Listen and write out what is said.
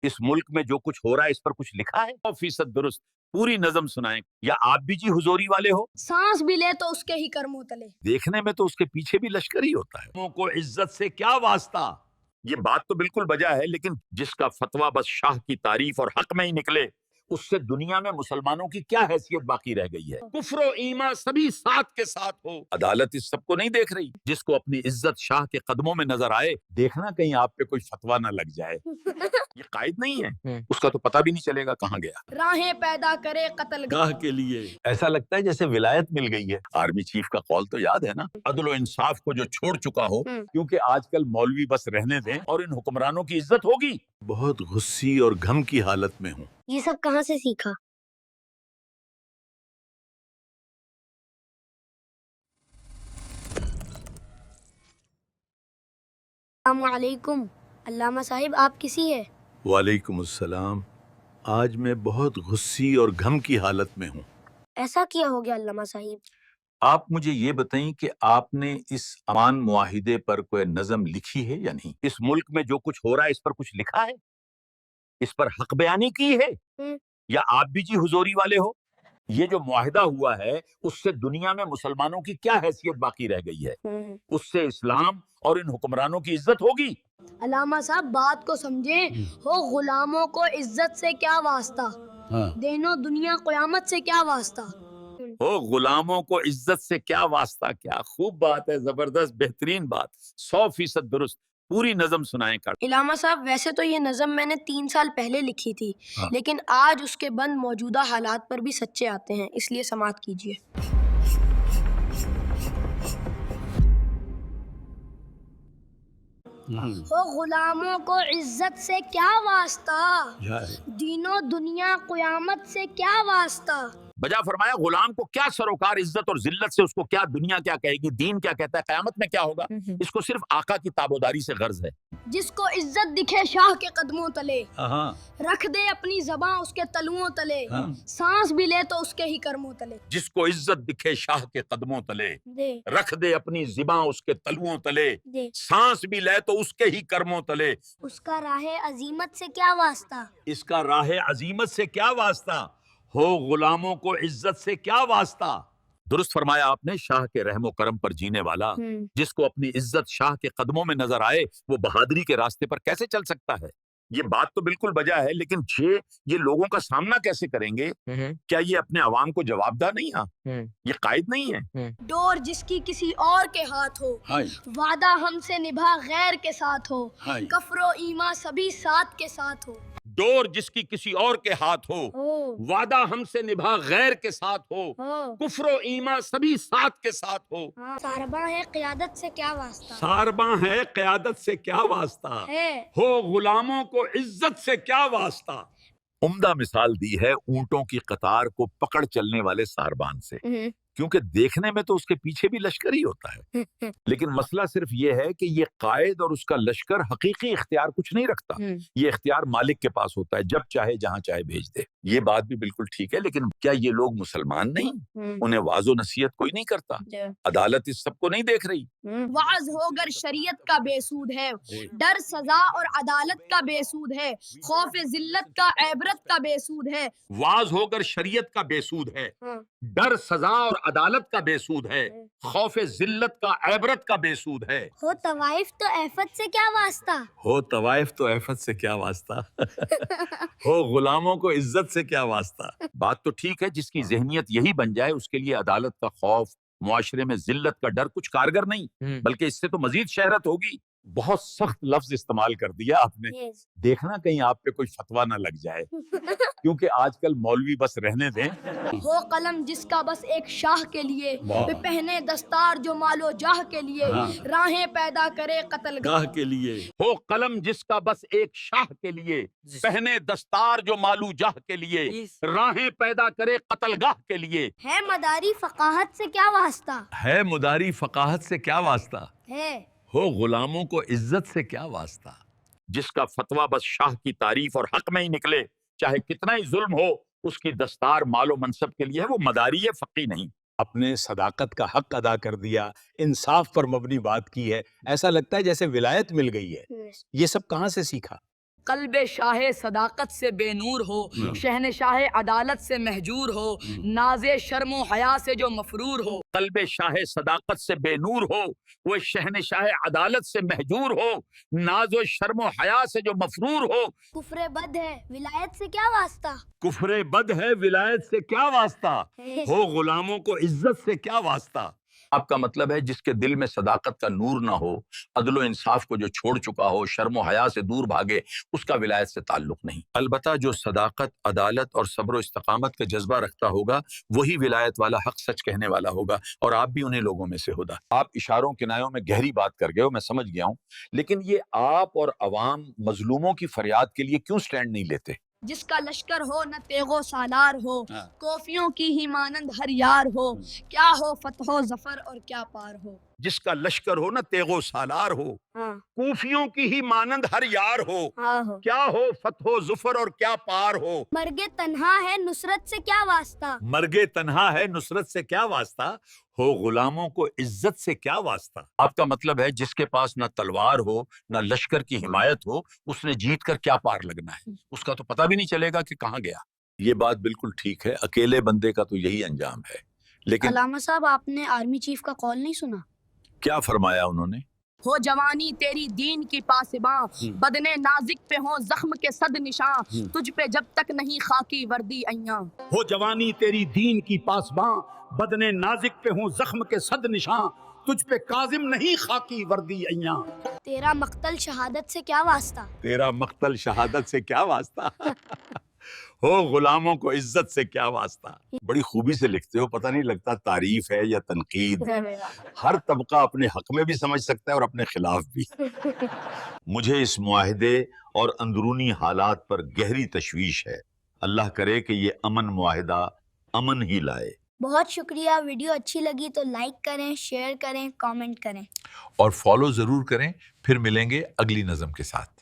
اس ملک میں جو کچھ ہو رہا ہے اس پر کچھ لکھا ہے؟ 100% درست پوری نظم سنائیں، یا آپ بھی جی حضوری والے ہو؟ سانس بھی لے تو اس کے ہی کرموں تلے۔ دیکھنے میں تو اس کے پیچھے بھی لشکر ہی ہوتا ہے۔ قوموں کو عزت سے کیا واسطہ؟ یہ بات تو بالکل بجا ہے، لیکن جس کا فتویٰ بس شاہ کی تعریف اور حق میں ہی نکلے، اس سے دنیا میں مسلمانوں کی کیا حیثیت باقی رہ گئی ہے؟ کفر و ایمان سبھی ساتھ کے ساتھ ہو۔ عدالت اس سب کو نہیں دیکھ رہی؟ جس کو اپنی عزت شاہ کے قدموں میں نظر آئے، دیکھنا کہیں آپ پہ کوئی فتویٰ نہ لگ جائے۔ یہ قائد نہیں ہے، اس کا تو پتہ بھی نہیں چلے گا کہاں گیا۔ راہیں پیدا کرے قتل گاہ کے لیے ایسا لگتا ہے جیسے ولایت مل گئی ہے۔ آرمی چیف کا قول تو یاد ہے نا، عدل و انصاف کو جو چھوڑ چکا ہو، کیونکہ آج کل مولوی بس رہنے دیں اور ان حکمرانوں کی عزت ہوگی۔ بہت غصی اور غم کی حالت میں ہوں۔ یہ سب کہاں سے سیکھا؟ السلام علیکم علامہ صاحب، آپ کسی ہے؟ وعلیکم السلام۔ آج میں بہت غصی اور غم کی حالت میں ہوں۔ ایسا کیا ہو گیا علامہ صاحب؟ آپ مجھے یہ بتائیں کہ آپ نے اس امان معاہدے پر کوئی نظم لکھی ہے یا نہیں؟ اس ملک میں جو کچھ ہو رہا ہے اس پر کچھ لکھا ہے؟ اس پر حق بیانی کی ہے؟ یا آپ بھی جی حضوری والے ہو؟ یہ جو معاہدہ ہوا ہے اس سے دنیا میں مسلمانوں کی کیا حیثیت باقی رہ گئی ہے؟ اس سے اسلام اور ان حکمرانوں کی عزت ہوگی؟ علامہ صاحب بات کو سمجھیں، ہو غلاموں کو عزت سے کیا واسطہ، دین و دنیا قیامت سے کیا واسطہ؟ ہو غلاموں کو عزت سے کیا واسطہ؟ کیا خوب بات ہے، زبردست، بہترین بات، 100% درست پوری نظم سنائیں۔ علامہ صاحب ویسے تو یہ نظم میں نے 3 سال پہلے لکھی تھی، لیکن آج اس کے بند موجودہ حالات پر بھی سچے آتے ہیں، اس لیے سماعت کیجیے۔ ہو غلاموں کو عزت سے کیا واسطہ، دین و دنیا قیامت سے کیا واسطہ؟ بجا فرمایا غلام کو کیا سروکار عزت اور ذلت سے، اس کو کیا دنیا کیا کہے گی، دین کیا کہتا ہے، قیامت میں کیا ہوگا؟ اس کو صرف آقا کی تابوداری سے غرض ہے۔ جس کو عزت دکھے شاہ کے قدموں تلے، رکھ دے اپنی زباں اس کے تلوؤں تلے، سانس بھی لے تو اس کے ہی کرموں تلے۔ جس کو عزت دکھے شاہ کے قدموں تلے، رکھ دے اپنی زباں اس کے تلوؤں تلے، سانس بھی لے تو اس کے ہی کرموں تلے۔ اس کا راہ عزیمت سے کیا واسطہ، اس کا راہ عزیمت سے کیا واسطہ، ہو غلاموں کو عزت سے کیا واسطہ؟ درست فرمایا آپ نے، شاہ کے رحم و کرم پر جینے والا جس کو اپنی عزت شاہ کے قدموں میں نظر آئے، وہ بہادری کے راستے پر کیسے چل سکتا ہے؟ یہ بات تو بالکل بجا ہے، لیکن یہ لوگوں کا سامنا کیسے کریں گے؟ کیا یہ اپنے عوام کو جواب دہ نہیں؟ ہاں یہ قائد نہیں ہے؟ ڈور جس کی کسی اور کے ہاتھ ہو، وعدہ ہم سے نبھا غیر کے ساتھ ہو، کفر و ایمان سبھی ساتھ کے ساتھ ہو۔ ڈور جس کی کسی اور کے ہاتھ ہو، وعدہ ہم سے نبھا غیر کے ساتھ ہو، کفر و ایمان سبھی ساتھ کے ساتھ ہو۔ سارباں ہے قیادت سے کیا واسطہ، سارباں ہے قیادت سے کیا واسطہ، ہو غلاموں کو عزت سے کیا واسطہ۔ عمدہ مثال دی ہے اونٹوں کی قطار کو پکڑ چلنے والے ساربان سے، کیونکہ دیکھنے میں تو اس کے پیچھے بھی لشکر ہی ہوتا ہے، لیکن مسئلہ صرف یہ ہے کہ یہ قائد اور اس کا لشکر حقیقی اختیار کچھ نہیں رکھتا، یہ اختیار مالک کے پاس ہوتا ہے، جب چاہے جہاں چاہے بھیج دے۔ یہ بات بھی بالکل ٹھیک ہے، لیکن کیا یہ لوگ مسلمان نہیں؟ انہیں واعظ و نصیحت کوئی نہیں کرتا؟ عدالت اس سب کو نہیں دیکھ رہی؟ واعظ ہو گر شریعت کا بے سود ہے، ڈر سزا اور عدالت کا بے سود ہے، خوف ذلت کا عبرت کا بے سود ہے۔ واعظ ہو کر شریعت کا بے سود ہے، ڈر سزا اور عدالت کا بے سود ہے، خوف ذلت کا عبرت کا بے سود ہے۔ ہو طوائف تو آفت سے کیا واسطہ، ہو طوائف تو آفت سے کیا واسطہ، ہو غلاموں کو عزت سے کیا واسطہ۔ بات تو ٹھیک ہے، جس کی ذہنیت یہی بن جائے اس کے لیے عدالت کا خوف، معاشرے میں ذلت کا ڈر کچھ کارگر نہیں، بلکہ اس سے تو مزید شہرت ہوگی۔ بہت سخت لفظ استعمال کر دیا آپ نے، دیکھنا کہیں آپ پہ کوئی فتویٰ نہ لگ جائے، کیونکہ آج کل مولوی بس رہنے دیں۔ ہو قلم جس کا بس ایک شاہ کے لیے، پہنے دستار جو مال و جاہ کے لیے، راہیں پیدا کرے قتل گاہ کے لیے۔ ہو قلم جس کا بس ایک شاہ کے لیے، پہنے دستار جو مالو جاہ کے لیے، راہیں پیدا کرے قتل گاہ کے لیے۔ ہے مداری فقاہت سے کیا واسطہ، ہے مداری فقاہت سے کیا واسطہ، ہے ہو غلاموں کو عزت سے کیا واسطہ؟ جس کا فتویٰ بس شاہ کی تعریف اور حق میں ہی نکلے، چاہے کتنا ہی ظلم ہو، اس کی دستار مال و منصب کے لیے ہے، وہ مداری ہے، فقی نہیں۔ اپنے صداقت کا حق ادا کر دیا، انصاف پر مبنی بات کی ہے، ایسا لگتا ہے جیسے ولایت مل گئی ہے۔ یہ سب کہاں سے سیکھا؟ قلب شاہ صداقت سے بے نور ہو، شہنشاہ عدالت سے محجور ہو، ناز شرم و حیا سے جو مفرور ہو. قلب شاہ صداقت سے بے نور ہو، وہ شہنشاہ عدالت سے محجور ہو، ناز و شرم و حیا سے جو مفرور ہو. کفر بد ہے ولایت سے کیا واسطہ؟ کفر بد ہے ولایت سے کیا واسطہ، ہو غلاموں کو عزت سے کیا واسطہ. آپ کا مطلب ہے جس کے دل میں صداقت کا نور نہ ہو، عدل و انصاف کو جو چھوڑ چکا ہو، شرم و حیا سے دور بھاگے، اس کا ولایت سے تعلق نہیں. البتہ جو صداقت، عدالت اور صبر و استقامت کا جذبہ رکھتا ہوگا وہی ولایت والا، حق سچ کہنے والا ہوگا، اور آپ بھی انہیں لوگوں میں سے ہوگا. آپ اشاروں کنایوں میں گہری بات کر گئے ہو، میں سمجھ گیا ہوں، لیکن یہ آپ اور عوام مظلوموں کی فریاد کے لیے کیوں سٹینڈ نہیں لیتے؟ جس کا لشکر ہو نہ تیغ و سالار ہو، کوفیوں کی ہی مانند ہر یار ہو، کیا ہو فتح و ظفر اور کیا پار ہو. جس کا لشکر ہو نہ تیغ و سالار ہو، کوفیوں کی ہی مانند ہر یار ہو، کیا ہو فتح و ظفر اور کیا پار ہو. مرگ تنہا ہے نصرت سے کیا واسطہ؟ مرگ تنہا ہے نصرت سے کیا واسطہ، ہو غلاموں کو عزت سے کیا واسطہ. آپ کا مطلب ہے جس کے پاس نہ تلوار ہو نہ لشکر کی حمایت ہو، اس نے جیت کر کیا پار لگنا ہے، اس کا تو پتہ بھی نہیں چلے گا کہ کہاں گیا. یہ بات بالکل ٹھیک ہے، اکیلے بندے کا تو یہی انجام ہے. لیکن علامہ صاحب آپ نے آرمی چیف کا قول نہیں سنا؟ کیا فرمایا انہوں نے؟ ہو جوانی تیری دین کی پاسباں، بدن نازک پہ ہوں زخم کے صد نشاں، تجھ پہ جب تک نہیں خاکی وردی ایاں. ہو جوانی تیری دین کی پاسباں، بدن نازک پہ ہوں زخم کے صد نشاں، تجھ پہ کاظم نہیں خاکی وردی ایاں. تیرا مقتل شہادت سے کیا واسطہ؟ تیرا مقتل شہادت سے کیا واسطہ، ہو غلاموں کو عزت سے کیا واسطہ. بڑی خوبی سے لکھتے ہو، پتہ نہیں لگتا تعریف ہے یا تنقید. ہر طبقہ اپنے حق میں بھی سمجھ سکتا ہے اور اپنے خلاف بھی. مجھے اس معاہدے اور اندرونی حالات پر گہری تشویش ہے. اللہ کرے کہ یہ امن معاہدہ امن ہی لائے. بہت شکریہ. ویڈیو اچھی لگی تو لائک کریں، شیئر کریں، کامنٹ کریں اور فالو ضرور کریں. پھر ملیں گے اگلی نظم کے ساتھ.